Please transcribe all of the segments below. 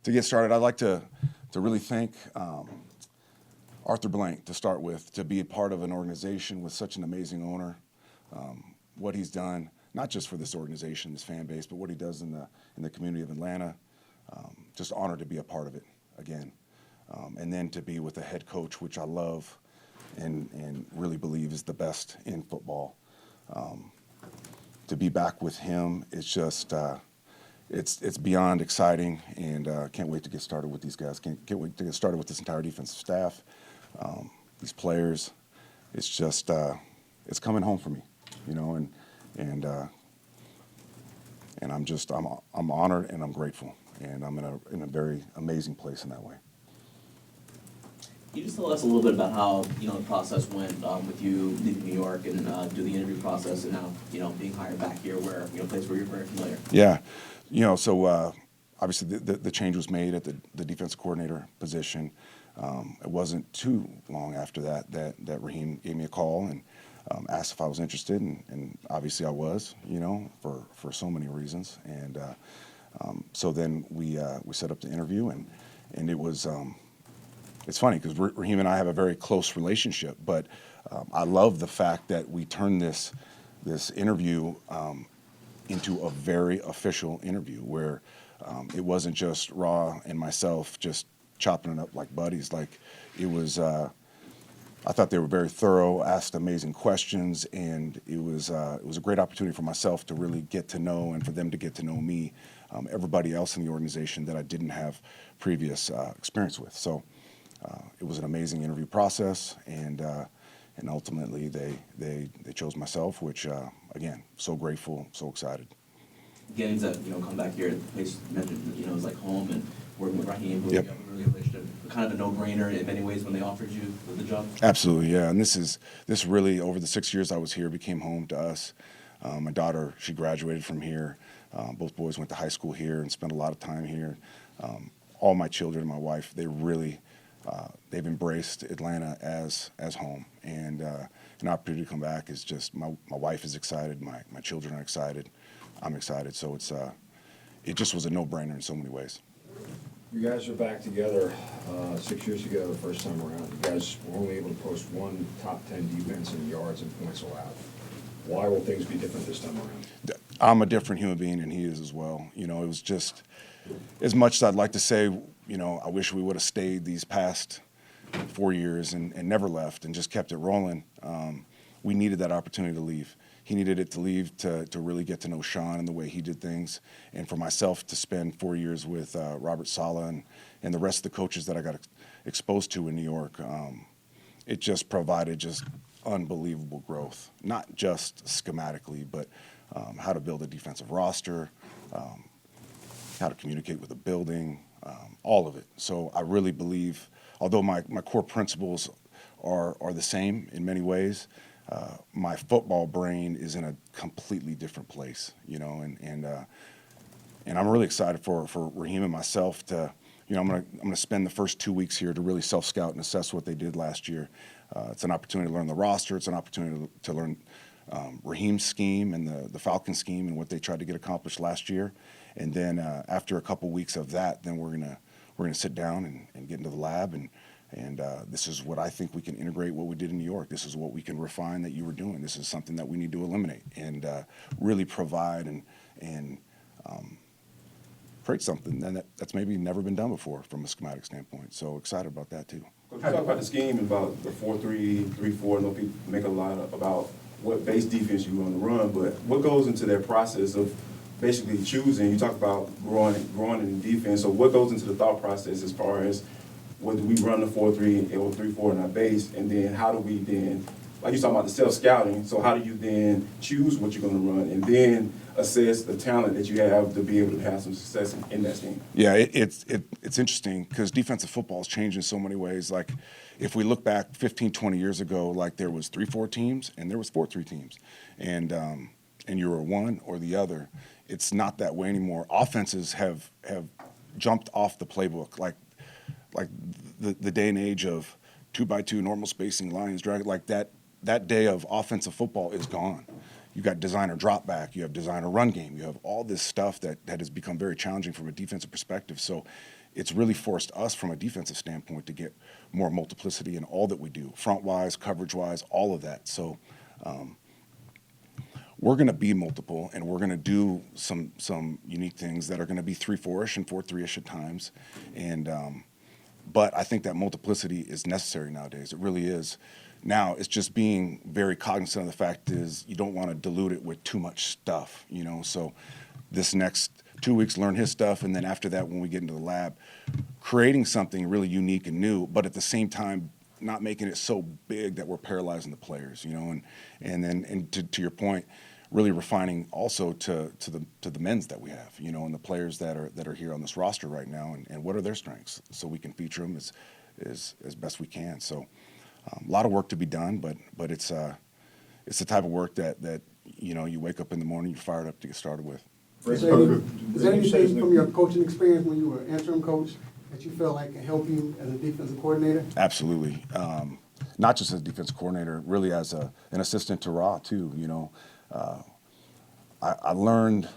To get started, I'd like to really thank Arthur Blank to start with, to be a part of an organization with such an amazing owner. What he's done, not just for this organization, this fan base, but what he does in the community of Atlanta. Just honored to be a part of it again. And then to be with a head coach, which I love and really believe is the best in football. To be back with him, it's just it's beyond exciting, and can't wait to get started with these guys. Can't wait to get started with this entire defensive staff, these players. It's just it's coming home for me, you know, and I'm honored and I'm grateful, and I'm in a very amazing place in that way. Can you just tell us a little bit about how, the process went with you leaving New York and do the interview process, and now, being hired back here where, a place where you're very familiar? Yeah, so obviously the change was made at the defensive coordinator position. It wasn't too long after that Raheem gave me a call and asked if I was interested, and obviously I was, for so many reasons. And so then we set up the interview, and it was. It's funny because Raheem and I have a very close relationship, but I love the fact that we turned this interview into a very official interview where it wasn't just Raw and myself just chopping it up like buddies. Like it was, I thought they were very thorough, asked amazing questions, and it was a great opportunity for myself to really get to know, and for them to get to know me, everybody else in the organization that I didn't have previous experience with. So. It was an amazing interview process, and ultimately they chose myself, which again, so grateful, so excited. Getting to come back here, the place you mentioned is like home, and working with Raheem, who you have a really good relationship, kind of a no-brainer in many ways when they offered you the job. Absolutely, yeah. And this really, over the 6 years I was here, became home to us. My daughter, she graduated from here. Both boys went to high school here and spent a lot of time here. All my children, my wife, they've embraced Atlanta as home, and an opportunity to come back is just my wife is excited, my children are excited, I'm excited. So it just was a no-brainer in so many ways. You guys are back together 6 years ago, the first time around. You guys were only able to post one top 10 defense in yards and points allowed. Why will things be different this time around? I'm a different human being, and he is as well. It was just, as much as I'd like to say, I wish we would have stayed these past 4 years and never left and just kept it rolling. We needed that opportunity to leave. He needed it to leave to really get to know Sean and the way he did things, and for myself to spend 4 years with Robert Saleh and the rest of the coaches that I got exposed to in New York. It just provided just unbelievable growth, not just schematically, but how to build a defensive roster, how to communicate with the building, all of it. So I really believe, although my core principles are the same in many ways, my football brain is in a completely different place, and I'm really excited for Raheem and myself to, I'm gonna spend the first 2 weeks here to really self-scout and assess what they did last year. It's an opportunity to learn the roster. It's an opportunity to learn Raheem's scheme and the Falcons scheme and what they tried to get accomplished last year. And then after a couple weeks of that, then we're gonna sit down and get into the lab, and this is what I think we can integrate what we did in New York. This is what we can refine that you were doing. This is something that we need to eliminate and really provide and create something that's maybe never been done before from a schematic standpoint. So excited about that too. Coach, talk about the scheme, about the 4-3, 3-4. I know people make a lot about what base defense you want to run, but what goes into that process of basically choosing? You talk about growing in defense. So what goes into the thought process as far as whether we run the 4-3 or 3-4 in our base, and then how do we then, like you're talking about the self-scouting, so how do you then choose what you're going to run and then assess the talent that you have to be able to have some success in that scheme? Yeah, it's interesting because defensive football has changed in so many ways. Like if we look back 15, 20 years ago, like there was 3-4 teams and there was 4-3 teams, and you were one or the other. It's not that way anymore. Offenses have jumped off the playbook, like the day and age of 2x2 normal spacing, lines, drag, like that day of offensive football is gone. you got designer drop back, you have designer run game, you have all this stuff that has become very challenging from a defensive perspective. So it's really forced us from a defensive standpoint to get more multiplicity in all that we do, front-wise, coverage-wise, all of that. So we're going to be multiple, and we're going to do some unique things that are going to be 3-4-ish and 4-3-ish at times. And but I think that multiplicity is necessary nowadays. It really is. Now it's just being very cognizant of the fact is you don't want to dilute it with too much stuff, you know. So this next 2 weeks, learn his stuff, and then after that, when we get into the lab, creating something really unique and new, but at the same time, not making it so big that we're paralyzing the players, you know. And then to your point, really refining also to the men's that we have, you know, and the players that are here on this roster right now, and what are their strengths, so we can feature them as best we can. So a lot of work to be done, but it's the type of work that you know, you wake up in the morning, you're fired up to get started with. Is there anything from your coaching experience when you were interim coach that you felt like can help you as a defensive coordinator? Absolutely. Not just as a defensive coordinator, really as an assistant to Ra too, you know. I learned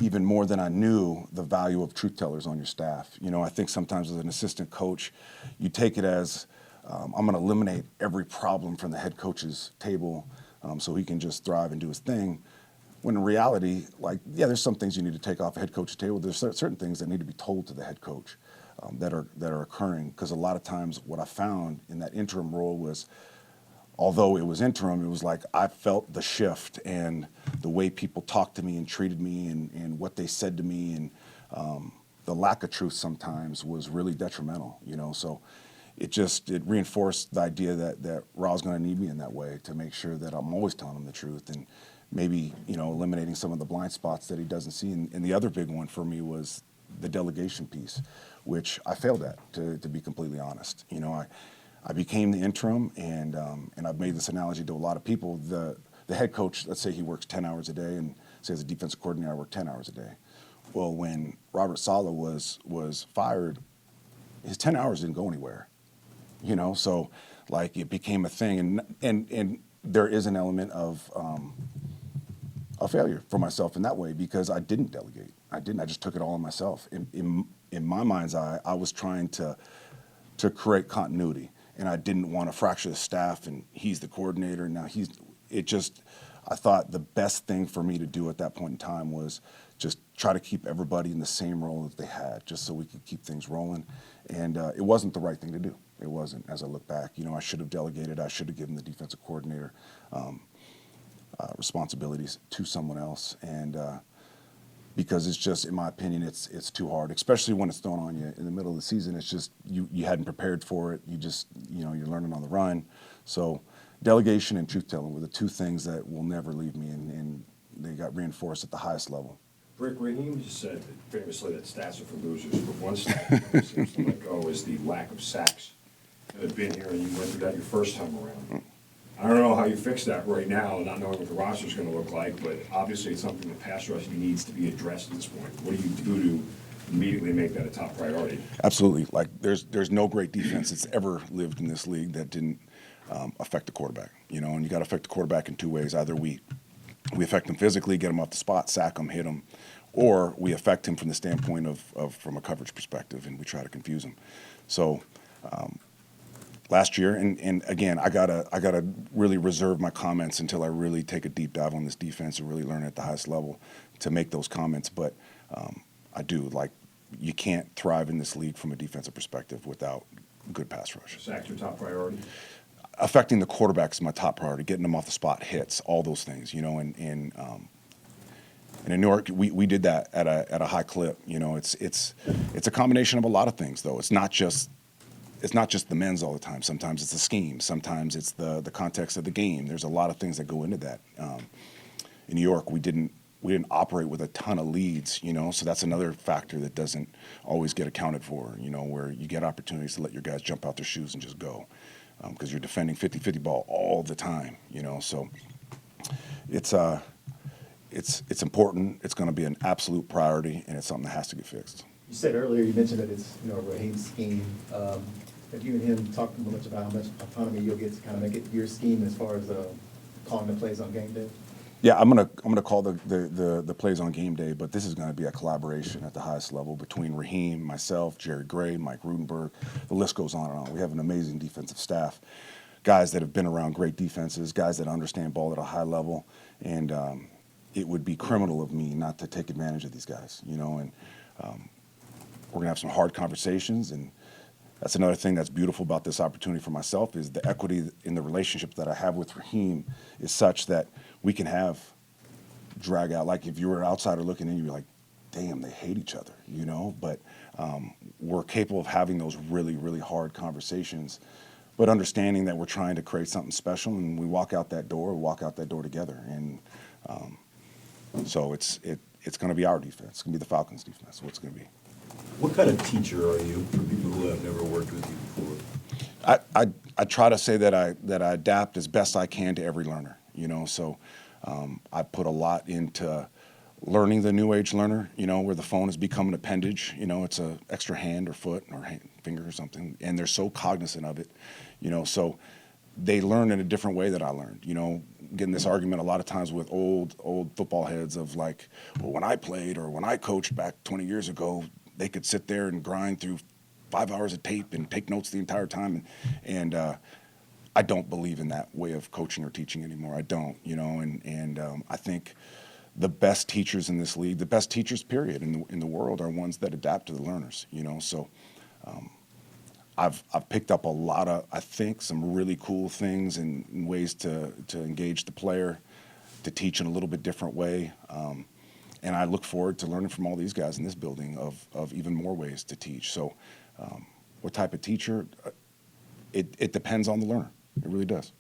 even more than I knew the value of truth tellers on your staff. You know, I think sometimes as an assistant coach, you take it as I'm going to eliminate every problem from the head coach's table so he can just thrive and do his thing. When in reality, like, yeah, there's some things you need to take off a head coach's table. There's certain things that need to be told to the head coach that are occurring. Because a lot of times what I found in that interim role was, although it was interim, it was like I felt the shift and the way people talked to me and treated me and what they said to me, and the lack of truth sometimes was really detrimental, you know. So it reinforced the idea that Ra's going to need me in that way to make sure that I'm always telling him the truth, and maybe, you know, eliminating some of the blind spots that he doesn't see. And the other big one for me was the delegation piece, which I failed at, to be completely honest. You know, I became the interim, and I've made this analogy to a lot of people. The head coach, let's say he works 10 hours a day, and say as a defensive coordinator, I work 10 hours a day. Well, when Robert Saleh was fired, his 10 hours didn't go anywhere, you know. So like it became a thing, and there is an element of a failure for myself in that way, because I didn't delegate. I just took it all on myself. In my mind's eye, I was trying to create continuity, and I didn't want to fracture the staff, and he's the coordinator, now I thought the best thing for me to do at that point in time was just try to keep everybody in the same role that they had, just so we could keep things rolling. And it wasn't the right thing to do. It wasn't, as I look back. You know, I should have delegated. I should have given the defensive coordinator responsibilities to someone else, and because it's just, in my opinion, it's too hard, especially when it's thrown on you in the middle of the season. It's just you hadn't prepared for it. You're learning on the run. So delegation and truth telling were the two things that will never leave me, and they got reinforced at the highest level. Rick, Raheem just said famously that stats are for losers, but one stat that never seems to let go is the lack of sacks that have been here, and you went through that your first time around. I don't know how you fix that right now, not knowing what the roster is going to look like, but obviously it's something that pass rush needs to be addressed at this point. What do you do to immediately make that a top priority? Absolutely. Like there's no great defense that's ever lived in this league that didn't affect the quarterback. You know, and you got to affect the quarterback in two ways. Either we affect him physically, get him off the spot, sack him, hit him, or we affect him from the standpoint of from a coverage perspective, and we try to confuse him. So last year, and again, I gotta really reserve my comments until I really take a deep dive on this defense and really learn at the highest level to make those comments. But I do, like, you can't thrive in this league from a defensive perspective without good pass rush. Sacks your top priority? Affecting the quarterback is my top priority. Getting them off the spot, hits, all those things, you know. And in New York, we did that at a high clip. You know, it's a combination of a lot of things, though. It's not just the men's all the time. Sometimes it's the scheme. Sometimes it's the context of the game. There's a lot of things that go into that. In New York, we didn't operate with a ton of leads, you know, so that's another factor that doesn't always get accounted for, you know, where you get opportunities to let your guys jump out their shoes and just go, because you're defending 50-50 ball all the time, you know. So it's important. It's going to be an absolute priority, and it's something that has to get fixed. You said earlier, you mentioned that it's, you know, Raheem's scheme. Have you and him talked much about how much autonomy you'll get to kind of make it your scheme as far as calling the plays on game day? Yeah, I'm gonna call the plays on game day, but this is gonna be a collaboration at the highest level between Raheem, myself, Jerry Gray, Mike Rudenberg. The list goes on and on. We have an amazing defensive staff, guys that have been around great defenses, guys that understand ball at a high level, and it would be criminal of me not to take advantage of these guys, you know. And we're gonna have some hard conversations, and that's another thing that's beautiful about this opportunity for myself is the equity in the relationship that I have with Raheem is such that we can have drag out. Like if you were an outsider looking in, you'd be like, damn, they hate each other, you know? But we're capable of having those really, really hard conversations, but understanding that we're trying to create something special, and we walk out that door together. And so it's going to be our defense. It's going to be the Falcons' defense. What's going to be. What kind of teacher are you for people who have never worked with you before? I try to say that I adapt as best I can to every learner, you know. So I put a lot into learning the new age learner, you know, where the phone has become an appendage, you know, it's an extra hand or foot or finger or something, and they're so cognizant of it, you know. So they learn in a different way that I learned, you know. Getting this argument a lot of times with old football heads of like, well, when I played or when I coached back 20 years ago, they could sit there and grind through 5 hours of tape and take notes the entire time. And I don't believe in that way of coaching or teaching anymore. I don't, you know, and I think the best teachers in this league, the best teachers, period, in the world are ones that adapt to the learners, you know. So I've picked up a lot of, I think, some really cool things and ways to engage the player, to teach in a little bit different way. And I look forward to learning from all these guys in this building of even more ways to teach. So what type of teacher? It depends on the learner. It really does.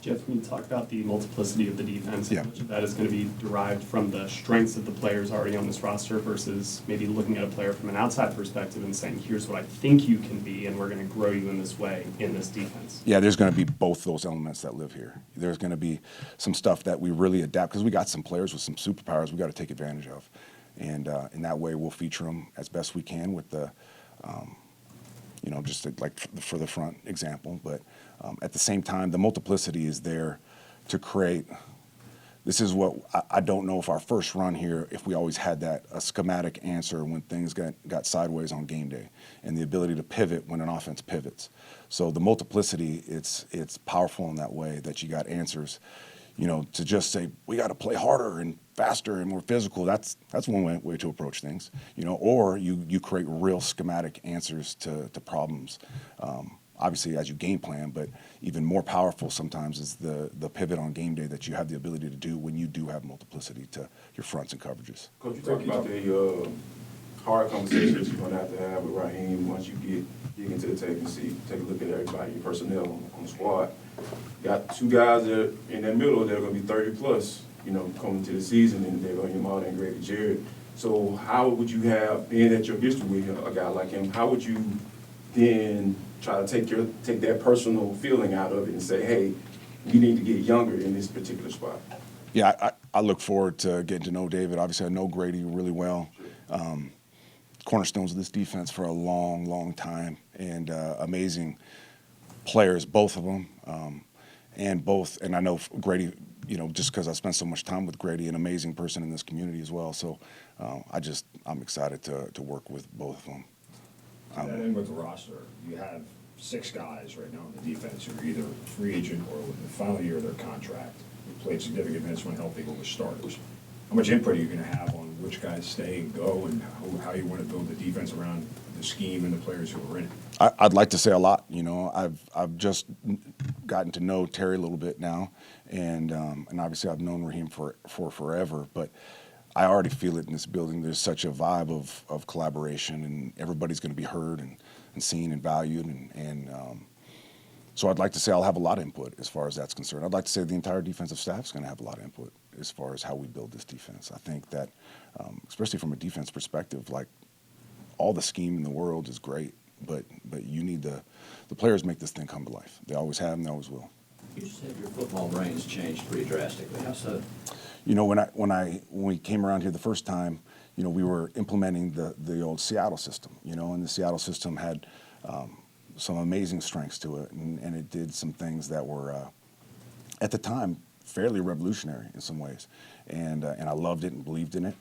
Jeff, when you talk about the multiplicity of the defense, Yeah. how much of that is going to be derived from the strengths of the players already on this roster versus maybe looking at a player from an outside perspective and saying, here's what I think you can be, and we're going to grow you in this way in this defense? Yeah, there's going to be both those elements that live here. There's going to be some stuff that we really adapt because we got some players with some superpowers we got to take advantage of. And in that way, we'll feature them as best we can with the, you know, just like for the front example. But at the same time, the multiplicity is there to create. This is what I don't know if our first run here, if we always had that, a schematic answer when things got sideways on game day, and the ability to pivot when an offense pivots. So the multiplicity, it's powerful in that way that you got answers. You know, to just say we got to play harder and faster and more physical. That's one way to approach things. You know, or you create real schematic answers to problems. Obviously, as you game plan, but even more powerful sometimes is the pivot on game day that you have the ability to do when you do have multiplicity to your fronts and coverages. Coach, you talked about the hard conversations you're going to have with Raheem once you dig into the tape and take a look at everybody, your personnel on the squad. You got two guys that in that middle that are going to be 30 plus, you know, coming to the season, and they're going to Yamada and Grady Jarrett. So how would you have, being at your history with a guy like him, how would you then try to take that personal feeling out of it and say, hey, we need to get younger in this particular spot? Yeah, I look forward to getting to know David. Obviously, I know Grady really well. Cornerstones of this defense for a long, long time, and amazing players, both of them. And I know Grady, you know, just because I spent so much time with Grady, an amazing person in this community as well. So I'm excited to work with both of them. To that end with the roster, you have 6 guys right now on the defense who are either free agent or within the final year of their contract, who played significant minutes when healthy, who were starters. How much input are you going to have on which guys stay and go, and how you want to build the defense around the scheme and the players who are in it? I'd like to say a lot. You know, I've just gotten to know Terry a little bit now, and obviously I've known Raheem for forever, but I already feel it in this building. There's such a vibe of collaboration, and everybody's going to be heard and seen and valued. And so I'd like to say I'll have a lot of input as far as that's concerned. I'd like to say the entire defensive staff is going to have a lot of input as far as how we build this defense. I think that, especially from a defense perspective, like all the scheme in the world is great, but you need the players make this thing come to life. They always have and they always will. You said your football brain's changed pretty drastically. How so? You know, when we came around here the first time, you know, we were implementing the old Seattle system, you know, and the Seattle system had some amazing strengths to it, and it did some things that were, at the time, fairly revolutionary in some ways, and I loved it and believed in it.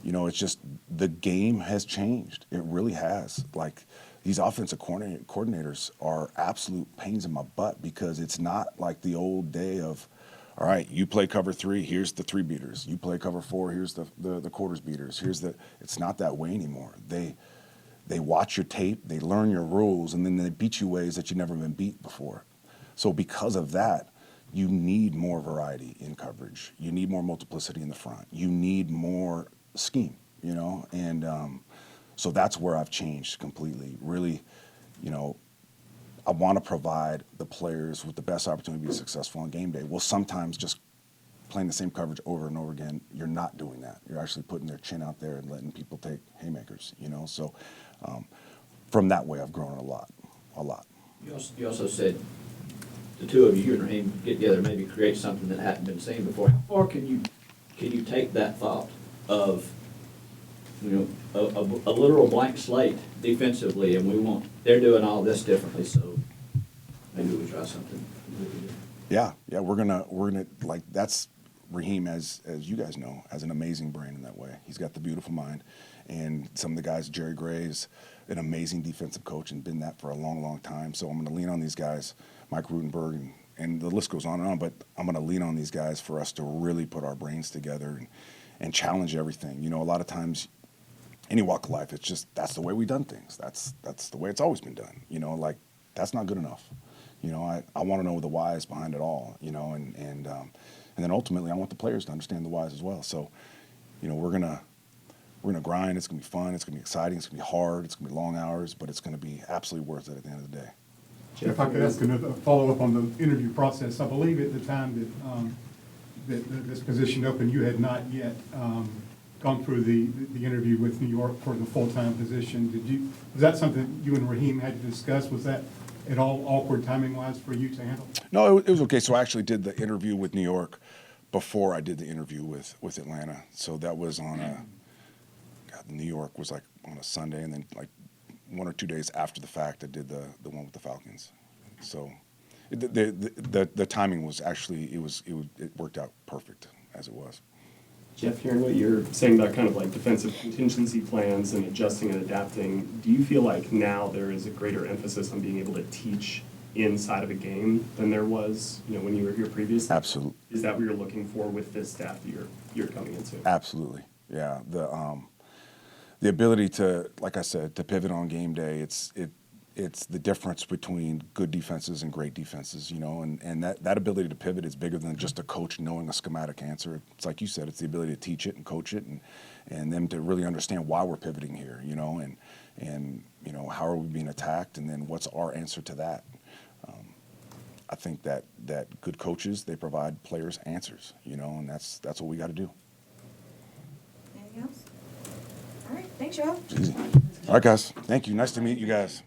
You know, it's just the game has changed. It really has. Like, these offensive coordinators are absolute pains in my butt, because it's not like the old day of, all right, you play cover 3, here's the 3 beaters. You play cover 4, here's the quarters beaters. It's not that way anymore. They watch your tape, they learn your rules, and then they beat you ways that you've never been beat before. So because of that, you need more variety in coverage. You need more multiplicity in the front. You need more scheme, you know? And so that's where I've changed completely. Really, you know, I want to provide the players with the best opportunity to be successful on game day. Well, sometimes just playing the same coverage over and over again, you're not doing that. You're actually putting their chin out there and letting people take haymakers, you know? So from that way, I've grown a lot. You also said the two of you and Raheem get together, maybe create something that hadn't been seen before. How far can you take that thought of, you know, a literal blank slate defensively, and they're doing all this differently, so maybe we try something completely different. Yeah, we're gonna like, that's Raheem, as you guys know, has an amazing brain in that way. He's got the beautiful mind, and some of the guys, Jerry Gray's an amazing defensive coach and been that for a long, long time. So I'm going to lean on these guys, Mike Rutenberg, and the list goes on and on. But I'm going to lean on these guys for us to really put our brains together and challenge everything. You know, a lot of times, any walk of life, it's just, that's the way we've done things. That's the way it's always been done. You know, like, that's not good enough. You know, I want to know the whys behind it all. You know, and then ultimately, I want the players to understand the whys as well. So, you know, we're gonna grind. It's gonna be fun. It's gonna be exciting. It's gonna be hard. It's gonna be long hours, but it's gonna be absolutely worth it at the end of the day. If I could ask another follow-up on the interview process, I believe at the time that this position opened, you had not yet gone through the interview with New York for the full-time position. Was that something you and Raheem had to discuss? Was that at all awkward timing-wise for you to handle? No, it was okay. So I actually did the interview with New York before I did the interview with Atlanta. So that was on New York was like on a Sunday, and then like 1 or 2 days after the fact, I did the one with the Falcons. So the timing was actually, it worked out perfect as it was. Jeff, hearing what you're saying about kind of like defensive contingency plans and adjusting and adapting, do you feel like now there is a greater emphasis on being able to teach inside of a game than there was, you know, when you were here previously? Absolutely. Is that what you're looking for with this staff that you're coming into? Absolutely. Yeah. The ability to, like I said, to pivot on game day, it's the difference between good defenses and great defenses, you know, and that ability to pivot is bigger than just a coach knowing a schematic answer. It's like you said, it's the ability to teach it and coach it, and them to really understand why we're pivoting here, you know, and you know, how are we being attacked, and then what's our answer to that. I think that good coaches, they provide players answers, you know, and that's what we got to do. Anything else? All right, thanks, y'all. It's easy. All right, guys. Thank you. Nice to meet you guys.